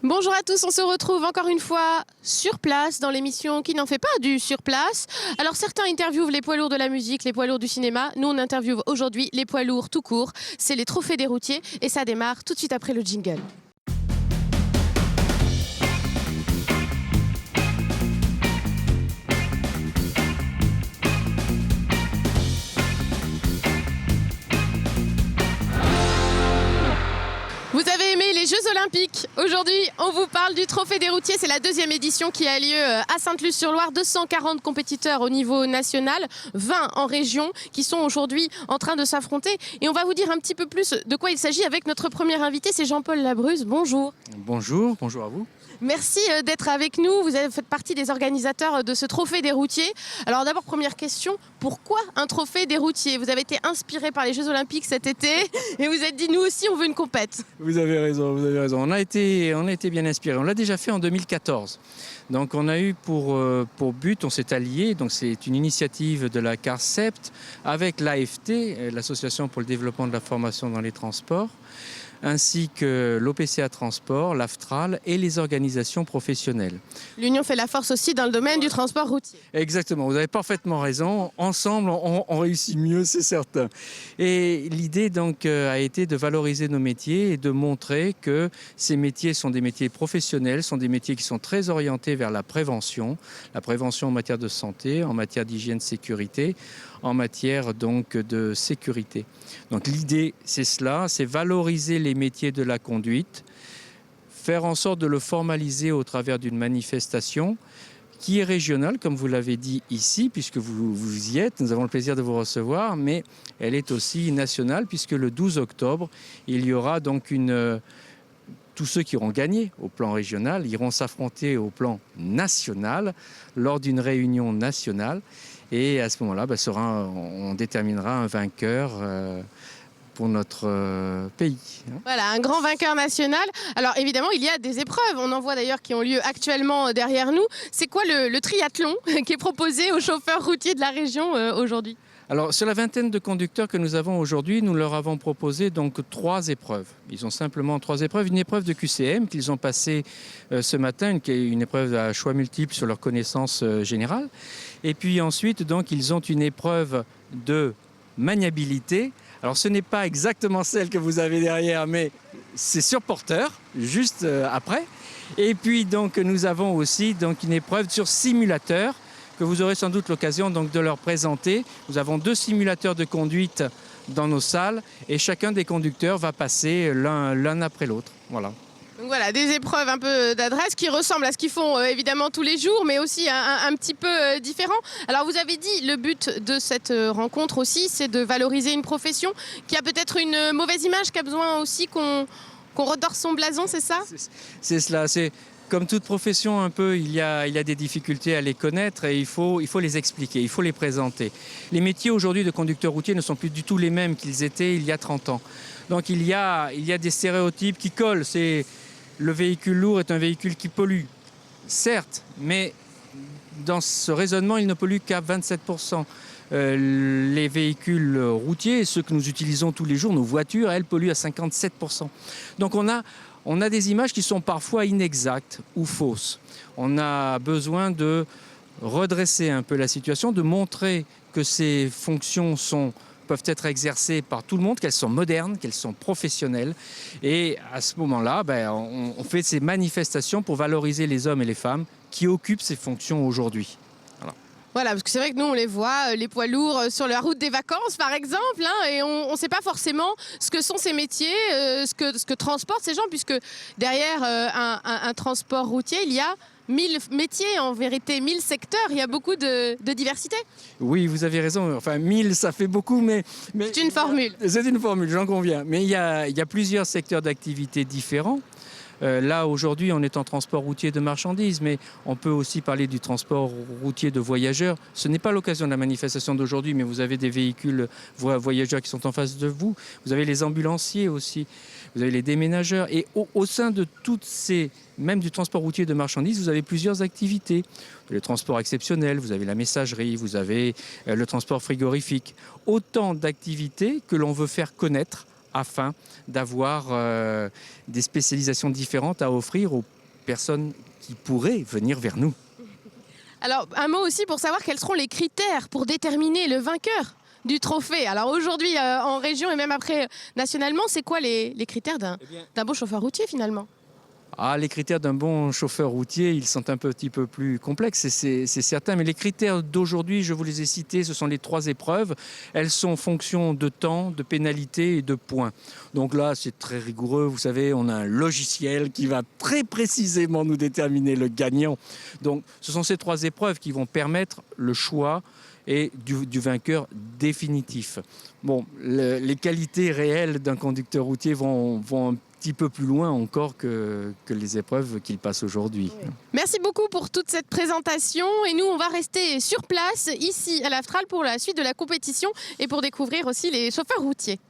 Bonjour à tous, on se retrouve encore une fois sur place dans l'émission qui n'en fait pas du sur place. Alors certains interviewent les poids lourds de la musique, les poids lourds du cinéma. Nous on interviewe aujourd'hui les poids lourds tout court. C'est les trophées des routiers et ça démarre tout de suite après le jingle. Vous avez aimé les Jeux Olympiques. Aujourd'hui, on vous parle du Trophée des routiers. C'est la deuxième édition qui a lieu à Sainte-Luce-sur-Loire. 240 compétiteurs au niveau national, 20 en région qui sont aujourd'hui en train de s'affronter. Et on va vous dire un petit peu plus de quoi il s'agit avec notre premier invité, c'est Jean-Paul Labrusse. Bonjour. Bonjour, bonjour à vous. Merci d'être avec nous. Vous faites partie des organisateurs de ce Trophée des routiers. Alors d'abord, première question, pourquoi un Trophée des routiers? Vous avez été inspiré par les Jeux Olympiques cet été et vous êtes dit, nous aussi, on veut une compète. Vous avez raison, vous avez raison. On a été bien inspirés. On l'a déjà fait en 2014. Donc on a eu pour but, on s'est alliés, donc c'est une initiative de la CARCEPT avec l'AFT, l'Association pour le développement de la formation dans les transports, ainsi que l'OPCA Transport, l'AFTRAL et les organisations professionnelles. L'union fait la force aussi dans le domaine du transport routier. Exactement, vous avez parfaitement raison. Ensemble, on réussit mieux, c'est certain. Et l'idée donc a été de valoriser nos métiers et de montrer que ces métiers sont des métiers professionnels, sont des métiers qui sont très orientés vers la prévention en matière de santé, en matière d'hygiène, sécurité, en matière donc de sécurité. Donc l'idée, c'est cela, c'est valoriser les métiers de la conduite, faire en sorte de le formaliser au travers d'une manifestation qui est régionale, comme vous l'avez dit ici, puisque vous y êtes, nous avons le plaisir de vous recevoir, mais elle est aussi nationale, puisque le 12 octobre, il y aura donc tous ceux qui auront gagné au plan régional iront s'affronter au plan national lors d'une réunion nationale. Et à ce moment-là, on déterminera un vainqueur pour notre pays. Voilà, un grand vainqueur national. Alors évidemment, il y a des épreuves. On en voit d'ailleurs qui ont lieu actuellement derrière nous. C'est quoi le triathlon qui est proposé aux chauffeurs routiers de la région aujourd'hui ? Alors, sur la vingtaine de conducteurs que nous avons aujourd'hui, nous leur avons proposé donc 3 épreuves. Ils ont simplement 3 épreuves. Une épreuve de QCM qu'ils ont passée ce matin, une épreuve à choix multiples sur leur connaissance générale. Et puis ensuite, donc, ils ont une épreuve de maniabilité. Alors, ce n'est pas exactement celle que vous avez derrière, mais c'est sur porteur, juste après. Et puis, donc, nous avons aussi donc, une épreuve sur simulateur, que vous aurez sans doute l'occasion donc de leur présenter. Nous avons 2 simulateurs de conduite dans nos salles et chacun des conducteurs va passer l'un après l'autre. Voilà. Donc voilà, des épreuves un peu d'adresse qui ressemblent à ce qu'ils font évidemment tous les jours, mais aussi un petit peu différent. Alors vous avez dit, le but de cette rencontre aussi, c'est de valoriser une profession qui a peut-être une mauvaise image, qui a besoin aussi qu'on redore son blason, c'est ça ? C'est cela, c'est... Comme toute profession, un peu, il y a des difficultés à les connaître et il faut les expliquer, il faut les présenter. Les métiers aujourd'hui de conducteurs routiers ne sont plus du tout les mêmes qu'ils étaient il y a 30 ans. Donc il y a des stéréotypes qui collent. Le véhicule lourd est un véhicule qui pollue, certes, mais dans ce raisonnement, il ne pollue qu'à 27%. Les véhicules routiers, ceux que nous utilisons tous les jours, nos voitures, elles polluent à 57%. Donc on a des images qui sont parfois inexactes ou fausses. On a besoin de redresser un peu la situation, de montrer que ces fonctions peuvent être exercées par tout le monde, qu'elles sont modernes, qu'elles sont professionnelles. Et à ce moment-là, on fait ces manifestations pour valoriser les hommes et les femmes qui occupent ces fonctions aujourd'hui. Voilà, parce que c'est vrai que nous, on les voit, les poids lourds sur la route des vacances, par exemple, et on ne sait pas forcément ce que sont ces métiers, ce que transportent ces gens, puisque derrière un transport routier, il y a 1000 métiers, en vérité, 1000 secteurs, il y a beaucoup de diversité. Oui, vous avez raison, enfin 1000, ça fait beaucoup, mais c'est une formule. C'est une formule, j'en conviens. Mais il y a plusieurs secteurs d'activité différents. Là, aujourd'hui, on est en transport routier de marchandises, mais on peut aussi parler du transport routier de voyageurs. Ce n'est pas l'occasion de la manifestation d'aujourd'hui, mais vous avez des véhicules voyageurs qui sont en face de vous. Vous avez les ambulanciers aussi. Vous avez les déménageurs. Et au sein de toutes ces, même du transport routier de marchandises, vous avez plusieurs activités. Le transport exceptionnel, vous avez la messagerie, vous avez le transport frigorifique. Autant d'activités que l'on veut faire connaître afin d'avoir des spécialisations différentes à offrir aux personnes qui pourraient venir vers nous. Alors, un mot aussi pour savoir quels seront les critères pour déterminer le vainqueur du trophée. Alors aujourd'hui, en région et même après nationalement, c'est quoi les critères d'un bon chauffeur routier finalement? Les critères d'un bon chauffeur routier, ils sont un petit peu plus complexes, c'est certain. Mais les critères d'aujourd'hui, je vous les ai cités, ce sont les 3 épreuves. Elles sont en fonction de temps, de pénalité et de points. Donc là, c'est très rigoureux. Vous savez, on a un logiciel qui va très précisément nous déterminer le gagnant. Donc ce sont ces 3 épreuves qui vont permettre le choix et du vainqueur définitif. Bon, les qualités réelles d'un conducteur routier vont un petit peu plus loin encore que les épreuves qu'il passe aujourd'hui. Oui. Merci beaucoup pour toute cette présentation et nous on va rester sur place ici à l'Aftral pour la suite de la compétition et pour découvrir aussi les chauffeurs routiers.